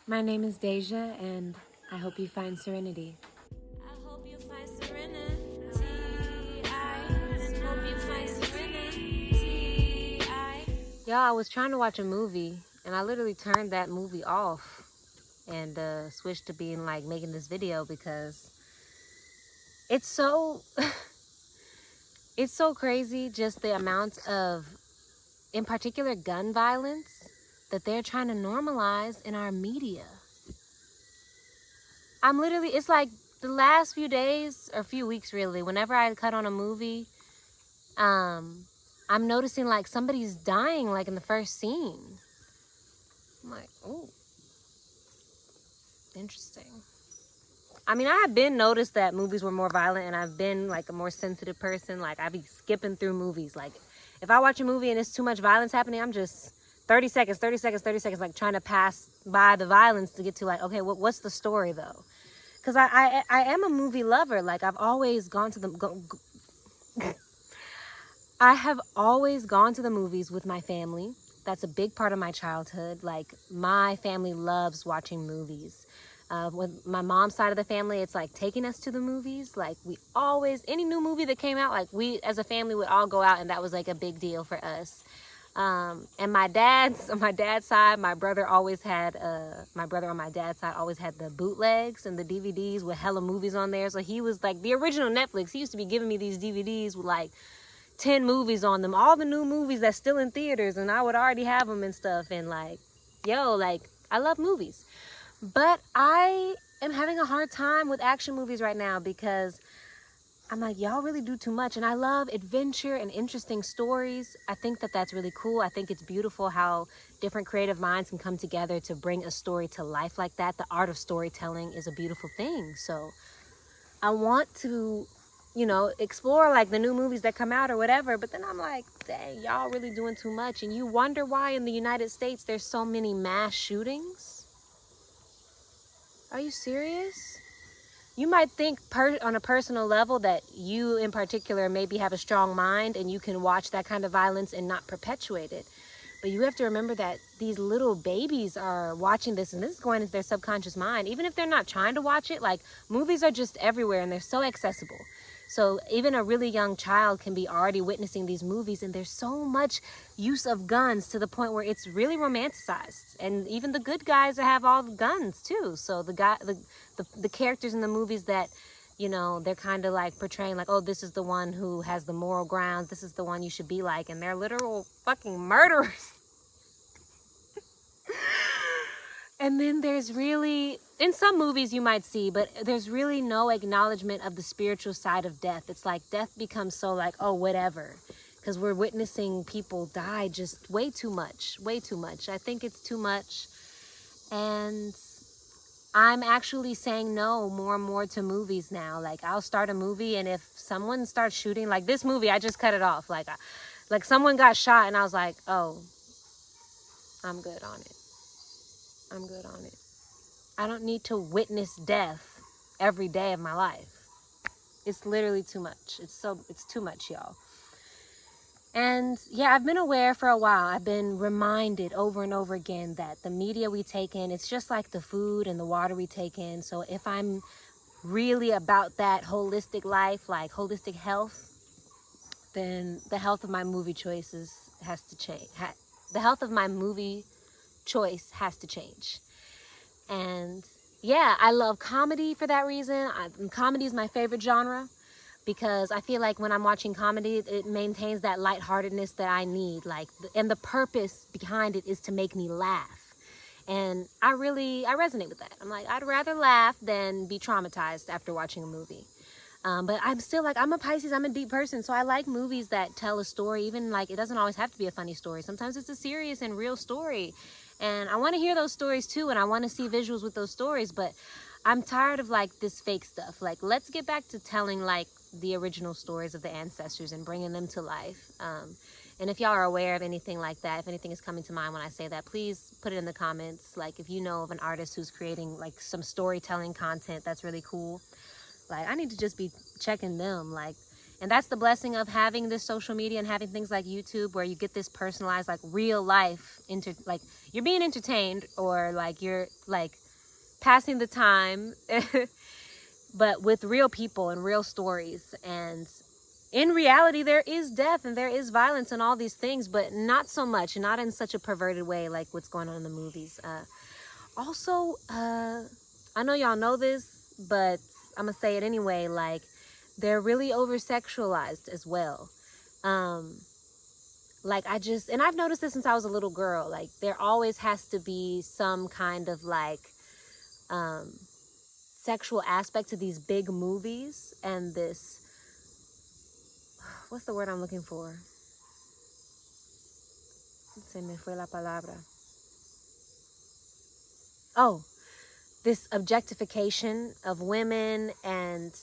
My name is Deja, and I hope you find serenity. I hope you find serenity. I hope you find serenity. Y'all, I was trying to watch a movie, and I literally turned that movie off and switched to being like making this video because it's so it's so crazy just the amount of, in particular, gun violence that they're trying to normalize in our media. It's like the last few days or few weeks really, whenever I cut on a movie, I'm noticing like somebody's dying like in the first scene. I'm like, oh, interesting. I mean, I have been noticed that movies were more violent, and I've been like a more sensitive person. Like I be skipping through movies. Like if I watch a movie and it's too much violence happening, I'm just 30 seconds, 30 seconds, 30 seconds, like trying to pass by the violence to get to like, okay, what's the story though? Because I am a movie lover. Like I've always gone to I have always gone to the movies with my family. That's a big part of my childhood. Like my family loves watching movies. With my mom's side of the family, it's like taking us to the movies. Like we always, any new movie that came out, like we as a family would all go out, and that was like a big deal for us. And on my dad's side, my brother on my dad's side always had the bootlegs and the DVDs with hella movies on there. So he was like the original Netflix. He used to be giving me these DVDs with like 10 movies on them, all the new movies that's still in theaters, and I would already have them and stuff. And like, I love movies. But I am having a hard time with action movies right now because I'm like, y'all really do too much. And I love adventure and interesting stories. I think that that's really cool. I think it's beautiful how different creative minds can come together to bring a story to life like that. The art of storytelling is a beautiful thing. So I want to, explore like the new movies that come out or whatever. But then I'm like, dang, y'all really doing too much. And you wonder why in the United States there's so many mass shootings. Are you serious? You might think on a personal level that you in particular maybe have a strong mind and you can watch that kind of violence and not perpetuate it. But you have to remember that these little babies are watching this, and this is going into their subconscious mind. Even if they're not trying to watch it, like movies are just everywhere and they're so accessible. So even a really young child can be already witnessing these movies, and there's so much use of guns to the point where it's really romanticized. And even the good guys have all the guns too. So the characters in the movies that, they're kind of like portraying like, oh, this is the one who has the moral grounds. This is the one you should be like. And they're literal fucking murderers. And then there's really, in some movies you might see, but there's really no acknowledgement of the spiritual side of death. It's like death becomes so like, oh, whatever. Because we're witnessing people die just way too much. I think it's too much. And I'm actually saying no more and more to movies now. Like I'll start a movie, and if someone starts shooting, like this movie, I just cut it off. Like someone got shot, and I was like, oh, I'm good on it. I don't need to witness death every day of my life. It's literally too much. It's too much, y'all. And yeah, I've been aware for a while. I've been reminded over and over again that the media we take in, it's just like the food and the water we take in. So if I'm really about that holistic life, like holistic health, then the health of my movie choices has to change. The health of my movie choice has to change. And yeah, I love comedy for that reason. Comedy is my favorite genre because I feel like when I'm watching comedy, it maintains that lightheartedness that I need. And the purpose behind it is to make me laugh. And I resonate with that. I'm like, I'd rather laugh than be traumatized after watching a movie. But I'm still like, I'm a Pisces, I'm a deep person. So I like movies that tell a story, even like it doesn't always have to be a funny story. Sometimes it's a serious and real story. And I want to hear those stories too. And I want to see visuals with those stories. But I'm tired of like this fake stuff. Like, let's get back to telling like the original stories of the ancestors and bringing them to life. And if y'all are aware of anything like that, if anything is coming to mind when I say that, please put it in the comments. Like if you know of an artist who's creating like some storytelling content that's really cool. Like I need to just be checking them. Like, And that's the blessing of having this social media and having things like YouTube, where you get this personalized, like real life, like you're being entertained, or like you're like passing the time, but with real people and real stories. And in reality, there is death and there is violence and all these things, but not so much, not in such a perverted way like what's going on in the movies. Also, I know y'all know this, but I'm gonna say it anyway, like, they're really over sexualized as well. Like, and I've noticed this since I was a little girl, like there always has to be some kind of like sexual aspect to these big movies, and this, what's the word I'm looking for? Se me fue la palabra. Oh, this objectification of women, and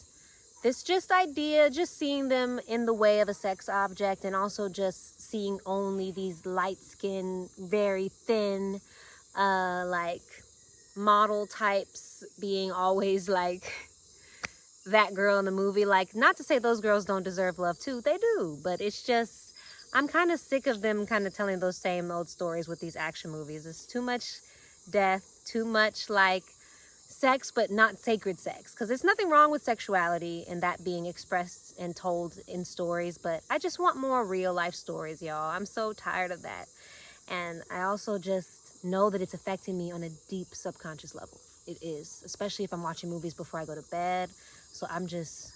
this just idea, just seeing them in the way of a sex object, and also just seeing only these light-skinned, very thin, like model types being always like that girl in the movie. Like, not to say those girls don't deserve love too, they do, but it's just, I'm kind of sick of them kind of telling those same old stories with these action movies. It's too much death, too much like sex, but not sacred sex, because there's nothing wrong with sexuality and that being expressed and told in stories, but I just want more real life stories, y'all. I'm so tired of that. And I also just know that it's affecting me on a deep subconscious level. It is, especially if I'm watching movies before I go to bed. So I'm just,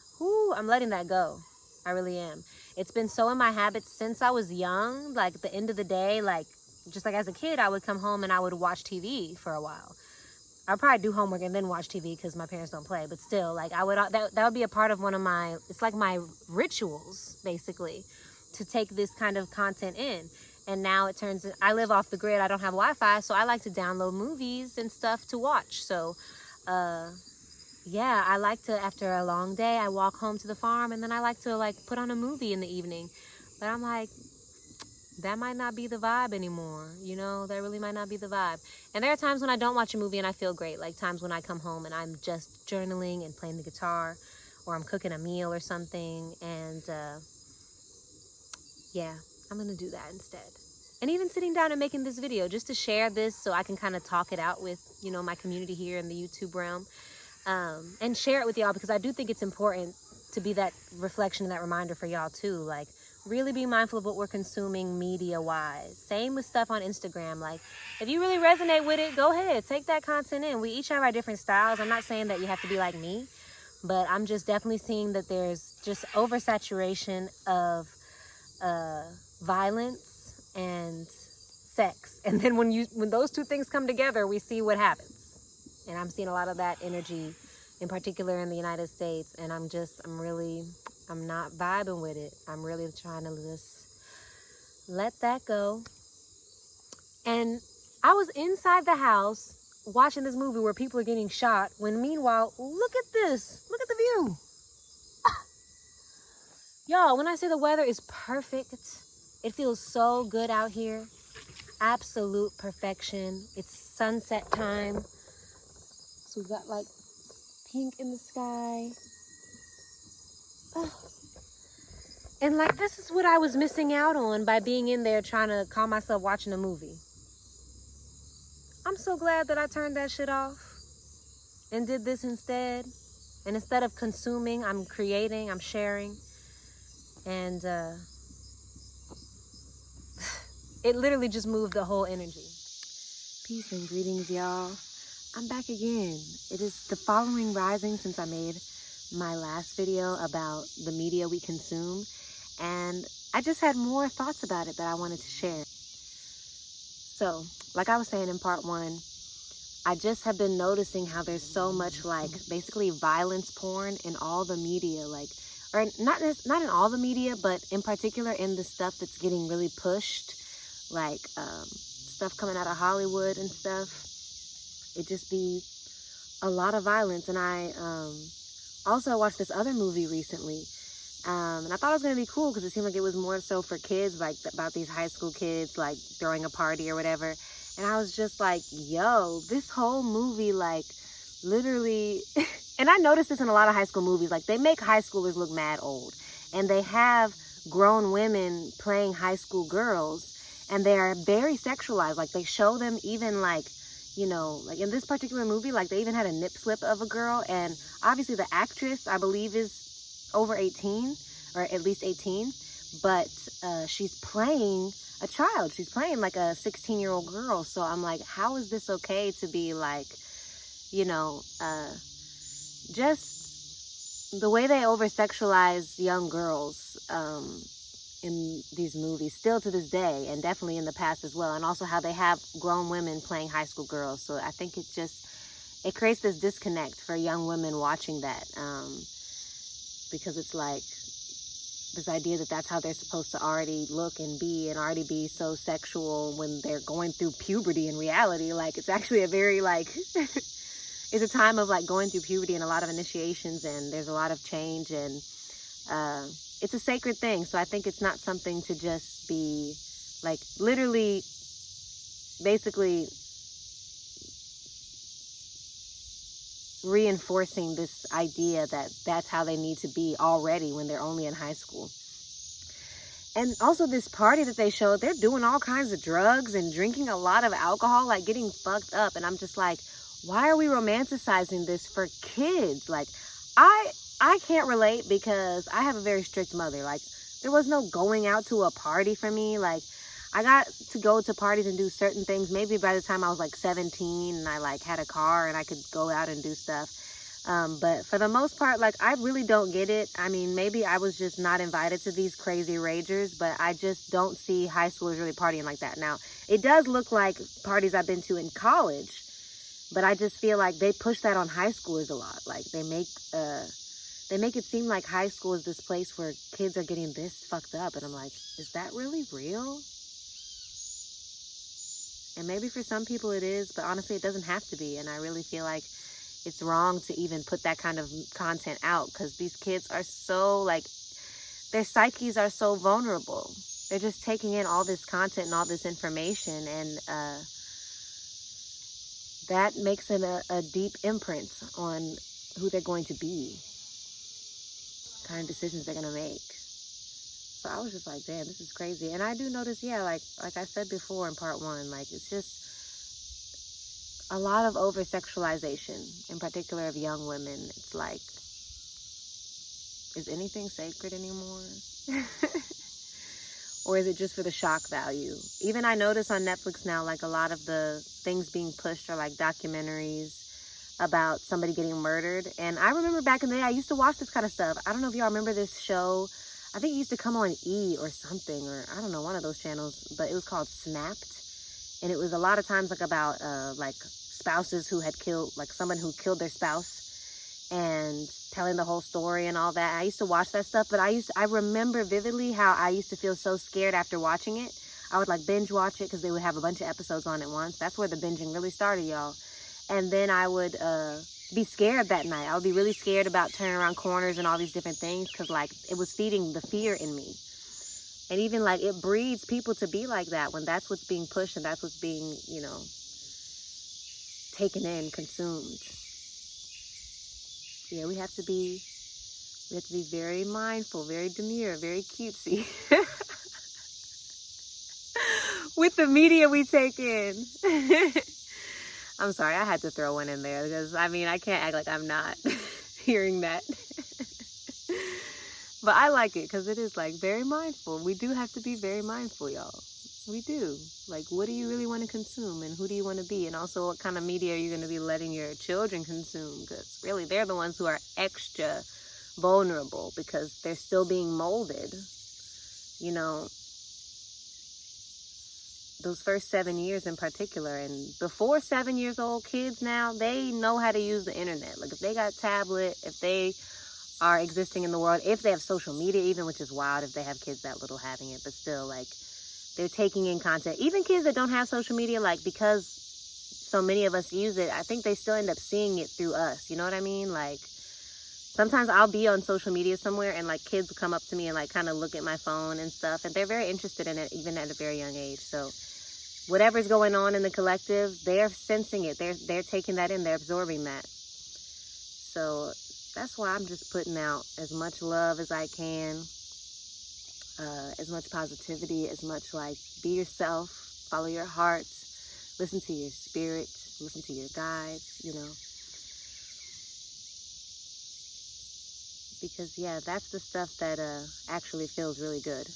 I'm letting that go. I really am. It's been so in my habits since I was young. Like, at the end of the day, like, just like as a kid, I would come home and I would watch TV for a while. I'd probably do homework and then watch TV because my parents don't play. But still, like, that would be a part of one of my, it's like my rituals, basically, to take this kind of content in. And now it turns, I live off the grid. I don't have Wi-Fi, so I like to download movies and stuff to watch. So, yeah, I like to, after a long day, I walk home to the farm, and then I like to, like, put on a movie in the evening. But I'm like, that might not be the vibe anymore. You know, that really might not be the vibe. And there are times when I don't watch a movie and I feel great. Like times when I come home and I'm just journaling and playing the guitar, or I'm cooking a meal or something. And, yeah, I'm going to do that instead. And even sitting down and making this video just to share this so I can kind of talk it out with, you know, my community here in the YouTube realm. And share it with y'all, because I do think it's important to be that reflection and that reminder for y'all too. Like, really be mindful of what we're consuming media-wise. Same with stuff on Instagram. Like, if you really resonate with it, go ahead, take that content in. We each have our different styles. I'm not saying that you have to be like me, but I'm just definitely seeing that there's just oversaturation of violence and sex. And then when those two things come together, we see what happens. And I'm seeing a lot of that energy, in particular in the United States. And I'm not vibing with it. I'm really trying to just let that go. And I was inside the house watching this movie where people are getting shot, when meanwhile, look at this. Look at the view. Y'all, when I say the weather is perfect, it feels so good out here. Absolute perfection. It's sunset time. So we got like pink in the sky. Oh. And like, this is what I was missing out on by being in there trying to calm myself watching a movie. I'm so glad that I turned that shit off and did this instead. And instead of consuming, I'm creating, I'm sharing. And it literally just moved the whole energy. Peace and greetings, y'all. I'm back again. It is the following rising since I made my last video about the media we consume, and I just had more thoughts about it that I wanted to share. So, like I was saying in part one, I just have been noticing how there's so much, like, basically violence porn in all the media, like, or not in all the media, but in particular in the stuff that's getting really pushed, like stuff coming out of Hollywood and stuff. It just be a lot of violence. And I also watched this other movie recently, and I thought it was going to be cool because it seemed like it was more so for kids, like about these high school kids like throwing a party or whatever. And I was just like, yo, this whole movie, like, literally, and I noticed this in a lot of high school movies, like, they make high schoolers look mad old. and they have grown women playing high school girls, and they are very sexualized. Like, they show them even, like, you know, like in this particular movie, like they even had a nip slip of a girl, and obviously the actress, I believe, is over 18, or at least 18, but she's playing a child. She's playing like a 16-year-old girl. So I'm like, how is this okay to be like, you know, just the way they over-sexualize young girls in these movies, still to this day, and definitely in the past as well, and also how they have grown women playing high school girls. So I think it creates this disconnect for young women watching that, because it's like this idea that that's how they're supposed to already look and already be so sexual when they're going through puberty. In reality, like, it's actually a very, like, it's a time of, like, going through puberty and a lot of initiations, and there's a lot of change, and it's a sacred thing. So I think it's not something to just be, like, literally, basically reinforcing this idea that that's how they need to be already when they're only in high school. And also this party that they showed, they're doing all kinds of drugs and drinking a lot of alcohol, like getting fucked up. And I'm just like, why are we romanticizing this for kids? Like, I can't relate because I have a very strict mother. Like, there was no going out to a party for me. Like, I got to go to parties and do certain things maybe by the time I was like 17 and I like had a car and I could go out and do stuff. But for the most part, like, I really don't get it. I mean, maybe I was just not invited to these crazy ragers, but I just don't see high schoolers really partying like that. Now, it does look like parties I've been to in college, but I just feel like they push that on high schoolers a lot. Like, they make it seem like high school is this place where kids are getting this fucked up. And I'm like, is that really real? And maybe for some people it is, but honestly, it doesn't have to be. And I really feel like it's wrong to even put that kind of content out, because these kids are so, like, their psyches are so vulnerable. They're just taking in all this content and all this information, and that makes it a deep imprint on who they're going to be, kind of decisions they're going to make. So I was just like, damn, this is crazy. And I do notice, yeah, like I said before in part one, like, it's just a lot of over-sexualization, in particular of young women. It's like, is anything sacred anymore? Or is it just for the shock value? Even I notice on Netflix now, like, a lot of the things being pushed are like documentaries about somebody getting murdered. And I remember back in the day, I used to watch this kind of stuff. I don't know if y'all remember this show. I think it used to come on E! Or something, or I don't know, one of those channels, but it was called Snapped. And it was a lot of times like about like spouses who had killed, like someone who killed their spouse, and telling the whole story and all that. I used to watch that stuff, but I remember vividly how I used to feel so scared after watching it. I would like binge watch it because they would have a bunch of episodes on at once. That's where the binging really started, y'all. And then I would be scared that night. I would be really scared about turning around corners and all these different things, because like it was feeding the fear in me. And even like it breeds people to be like that when that's what's being pushed and that's what's being, you know, taken in, consumed. Yeah, we have to be very mindful, very demure, very cutesy with the media we take in. I'm sorry, I had to throw one in there because, I mean, I can't act like I'm not hearing that. But I like it because it is, like, very mindful. We do have to be very mindful, y'all. We do. Like, what do you really want to consume, and who do you want to be? And also, what kind of media are you going to be letting your children consume? Because really, they're the ones who are extra vulnerable because they're still being molded. You know, those first 7 years in particular, and before 7 years old, kids now, they know how to use the internet. Like, if they got a tablet, if they are existing in the world, if they have social media even, which is wild if they have kids that little having it, but still, like, they're taking in content. Even kids that don't have social media, like, because so many of us use it, I think they still end up seeing it through us. You know what I mean? Like, sometimes I'll be on social media somewhere and, like, kids will come up to me and, like, kind of look at my phone and stuff, and they're very interested in it, even at a very young age. So whatever's going on in the collective, they're sensing it. They're taking that in. They're absorbing that. So that's why I'm just putting out as much love as I can. as much positivity, as much like be yourself, follow your heart, listen to your spirit, listen to your guides, because yeah, that's the stuff that actually feels really good.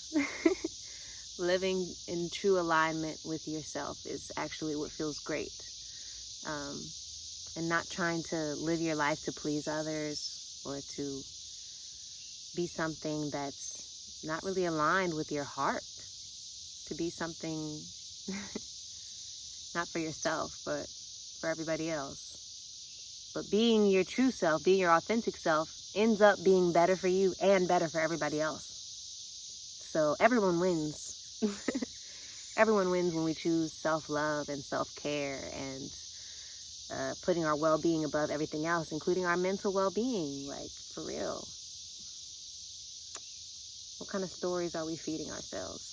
Living in true alignment with yourself is actually what feels great. And not trying to live your life to please others or to be something that's not really aligned with your heart, to be something not for yourself, but for everybody else. But being your true self, being your authentic self, ends up being better for you and better for everybody else. So everyone wins. Everyone wins when we choose self-love and self-care and putting our well-being above everything else, including our mental well-being, like for real. What kind of stories are we feeding ourselves?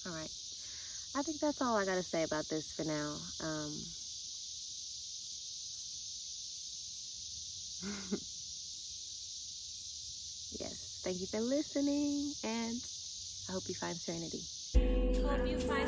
All right. I think that's all I got to say about this for now. Yes, thank you for listening, and I hope you find serenity. Hope you find